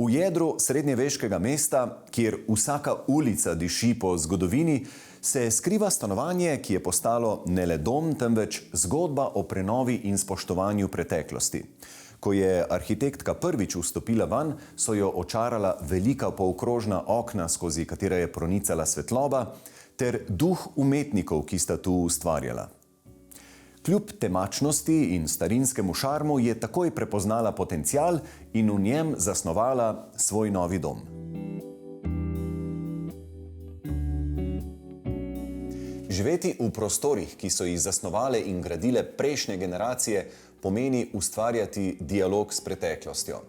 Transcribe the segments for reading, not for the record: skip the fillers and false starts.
V jedru srednjeveškega mesta, kjer vsaka ulica diši po zgodovini, se skriva stanovanje, ki je postalo ne le dom, temveč zgodba o prenovi in spoštovanju preteklosti. Ko je arhitektka prvič vstopila vanj, so jo očarala velika polkrožna okna, skozi katera je pronicala svetloba, ter duh umetnikov, ki sta tu ustvarjala. Kljub temačnosti in starinskemu šarmu je takoj prepoznala potencial in v njem zasnovala svoj novi dom. Živeti v prostorih, ki so jih zasnovale in gradile prejšnje generacije, pomeni ustvarjati dialog s preteklostjo.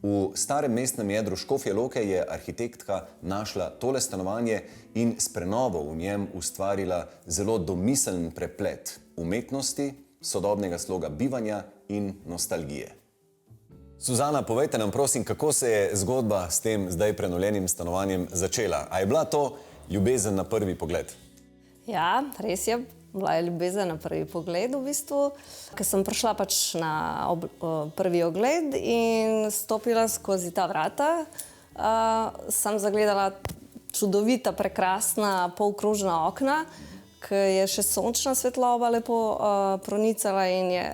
V starem mestnem jedru Škofje Loke je arhitektka našla tole stanovanje in s prenovo v njem ustvarila zelo domiseln preplet umetnosti, sodobnega sloga bivanja in nostalgije. Suzana, povejte nam prosim, kako se je zgodba s tem zdaj prenovljenim stanovanjem začela? A je bila to ljubezen na prvi pogled? Ja, res je. Bila je ljubezen na prvi pogled v bistvu. Ko sem prišla na prvi ogled in stopila skozi ta vrata, sem zagledala čudovita, prekrasna polkrožna okna, ki je še sončna svetloba lepo pronicala in je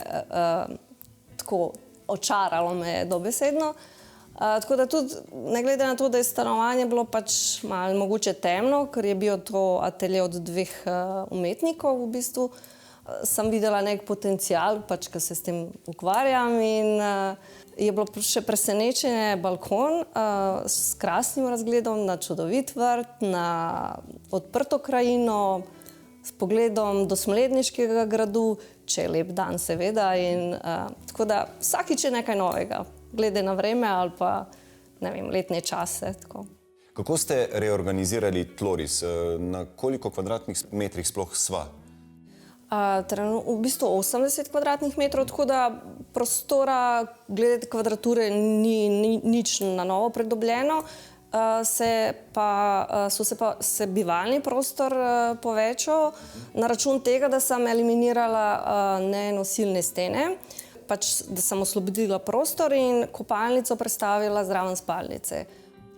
tako očaralo me dobesedno. Tako da tudi, ne glede na to, da je stanovanje bilo malo mogoče temno, ker je bil to atelje od dveh umetnikov v bistvu, sem videla nek potencial, ko se s tem ukvarjam, in je bilo še presenečenje balkon s krasnim razgledom na čudovit vrt, na odprto krajino, s pogledom do Smledniškega gradu, če je lep dan seveda, in tako da vsakič je nekaj novega, glede na vreme ali pa, ne vem, letne čase. Tako. Kako ste reorganizirali tloris? Na koliko kvadratnih metrih sploh sva? V bistvu 80 kvadratnih metrov, tako da prostora glede kvadrature ni nič na novo pridobljeno. Se bivalni prostor povečal na račun tega, da sem eliminirala nenosilne stene, da sem oslobodila prostor in kopalnico prestavila zraven spalnice.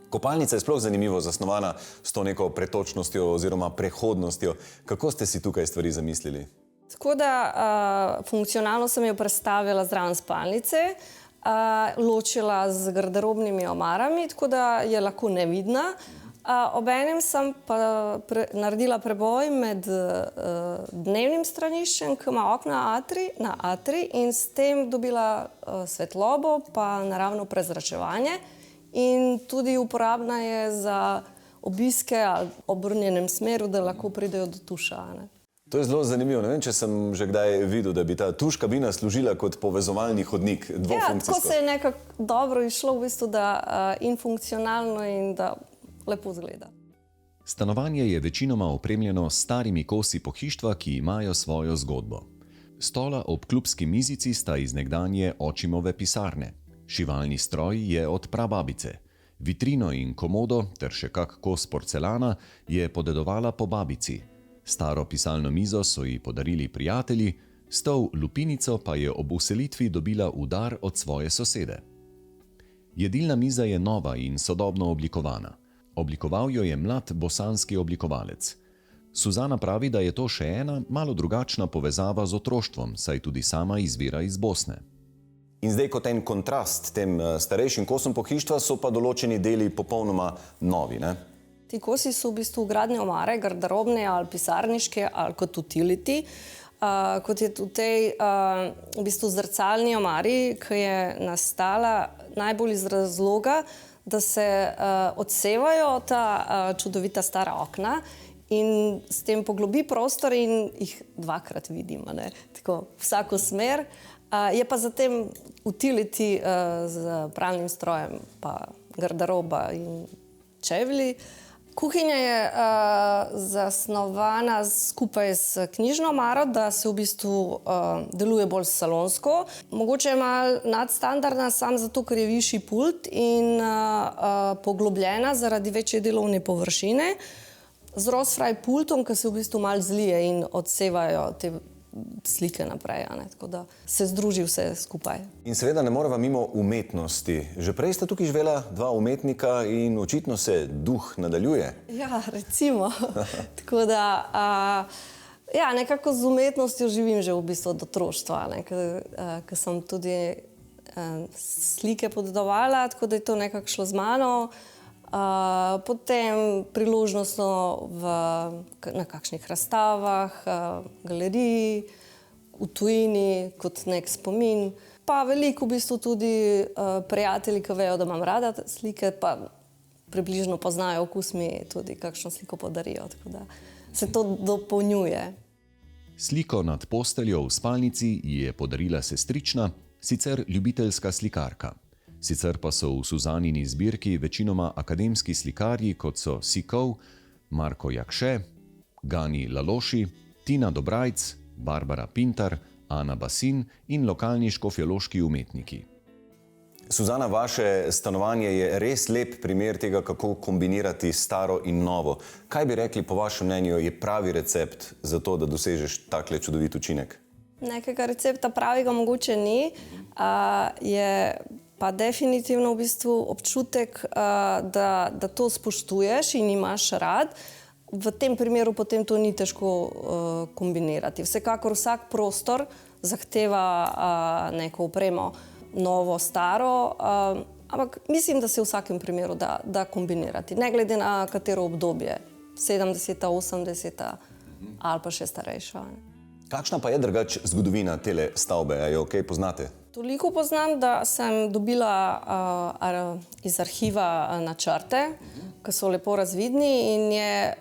Kopalnica je sploh zanimivo zasnovana s to neko pretočnostjo oziroma prehodnostjo. Kako ste si tukaj stvari zamislili? Tako da funkcionalno sem jo prestavila zraven spalnice, ločila z garderobnimi omarami, tako da je lahko nevidna. Obenem sem pa naredila preboj med dnevnim straniščem, ki ima okna na atrij, in s tem dobila svetlobo pa naravno prezračevanje, in tudi uporabna je za obiske ali obrnjenem smeru, da lahko pridejo do tuša. To je zelo zanimivo. Ne vem, če sem že kdaj videl, da bi ta tuš kabina služila kot povezovalni hodnik, dvofunkcijsko. Ja, tako se je nekako dobro išlo v bistvu, da in funkcionalno in da lepo zgleda. Stanovanje je večinoma opremljeno s starimi kosi pohištva, ki imajo svojo zgodbo. Stola ob klubski mizici sta iz nekdanje očimove pisarne. Šivalni stroj je od prababice. Vitrino in komodo ter še kak kos porcelana je podedovala po babici. Staro pisalno mizo so ji podarili prijatelji, stol lupinico pa je ob vselitvi dobila v dar od svoje sosede. Jedilna miza je nova in sodobno oblikovana. Oblikoval jo je mlad bosanski oblikovalec. Suzana pravi, da je to še ena malo drugačna povezava z otroštvom, saj tudi sama izvira iz Bosne. In zdaj kot en kontrast tem starejšim kosom pohištva so pa določeni deli popolnoma novi, ne? Ti kosi so v bistvu vgradne omare, garderobne ali pisarniške ali kot utility. Kot je v tej v bistvu zrcalni omari, ki je nastala najbolj iz razloga, da se odsevajo ta čudovita stara okna in s tem poglobi prostor in jih dvakrat vidimo, ne? Tako vsako smer. Je pa zatem utility z pralnim strojem, pa garderoba in čevlji. Kuhinja je zasnovana skupaj s knjižno omaro, da se v bistvu deluje bolj salonsko. Mogoče je malo nadstandardna, samo zato, ker je višji pult in poglobljena zaradi večje delovne površine. Z Rosfraj pultom, ki se v bistvu malo zlije in odsevajo te slike naprej, tako da se združi vse skupaj. In seveda ne moreva mimo umetnosti. Že prej sta tukaj živela dva umetnika in očitno se duh nadaljuje. Ja, recimo. Tako da, ja, nekako z umetnostjo živim že v bistvu od otroštva, ker sem tudi slike podedovala, tako da je to nekako šlo z mano. Potem priložnostno na kakšnih razstavah, galeriji, v tujini, kot nek spomin. Pa veliko v bistvu tudi prijatelji, ki vejo, da imam rada slike, pa približno poznajo okus, mi tudi kakšno sliko podarijo, tako da se to dopolnjuje. Sliko nad posteljo v spalnici ji je podarila sestrična, sicer ljubiteljska slikarka. Sicer pa so v Suzanini zbirki večinoma akademski slikarji, kot so Sikov, Marko Jakše, Gani Laloši, Tina Dobrajc, Barbara Pintar, Ana Basin in lokalni škofjeloški umetniki. Suzana, vaše stanovanje je res lep primer tega, kako kombinirati staro in novo. Kaj bi rekli, po vašem mnenju, je pravi recept za to, da dosežeš takle čudovit učinek? Nekega recepta pravega mogoče ni, je pa definitivno v bistvu občutek, da to spoštuješ in imaš rad. V tem primeru potem to ni težko kombinirati. Vsekakor vsak prostor zahteva neko opremo, novo, staro, ampak mislim, da se v vsakem primeru da kombinirati, ne glede na katero obdobje, 70., 80. ali pa še starejša. Kakšna pa je drugače zgodovina tele stavbe, a jo kaj poznate? Toliko poznam, da sem dobila iz arhiva načrte, ki so lepo razvidni in je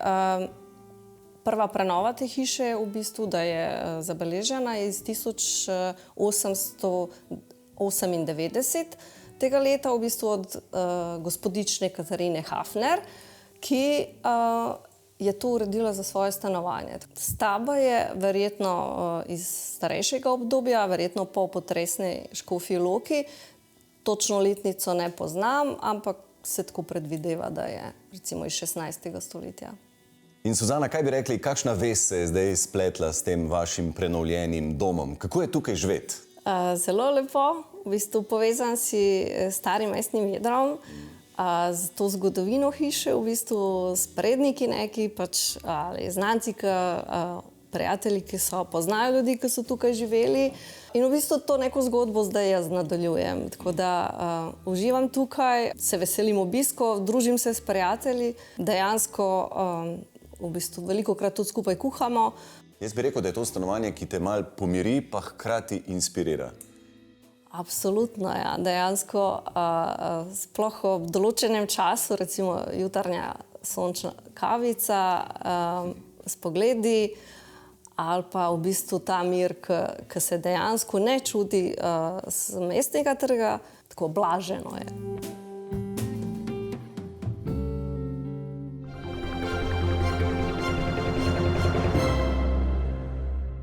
prva prenova te hiše v bistvu, da je zabeležena iz 1898 tega leta, v bistvu od gospodične Katarine Hafner, ki je to uredila za svoje stanovanje. Stavba je verjetno iz starejšega obdobja, verjetno po potresni Škofji Loki. Točno letnico ne poznam, ampak se tako predvideva, da je recimo iz 16. stoletja. In Suzana, kaj bi rekli, kakšna vez se je zdaj spletla s tem vašim prenovljenim domom? Kako je tukaj živeti? Zelo lepo, v bistvu povezan si s starim mestnim jedrom, z to zgodovino hiše, v bistvu s predniki neki, pač ali znanci, prijatelji, ki so poznajo ljudi, ki so tukaj živeli. In v bistvu to neko zgodbo zdaj jaz nadaljujem. Tako da uživam tukaj, se veselim obiskov, družim se s prijatelji, dejansko v bistvu velikokrat tudi skupaj kuhamo. Jaz bi rekel, da je to stanovanje, ki te malo pomiri, pa hkrati inspirira. Absolutno, ja. Dejansko sploh v določenem času, recimo jutarnja sončna kavica s pogledi ali pa v bistvu ta mir, ki se dejansko ne čuti z mestnega trga, tako blaženo je.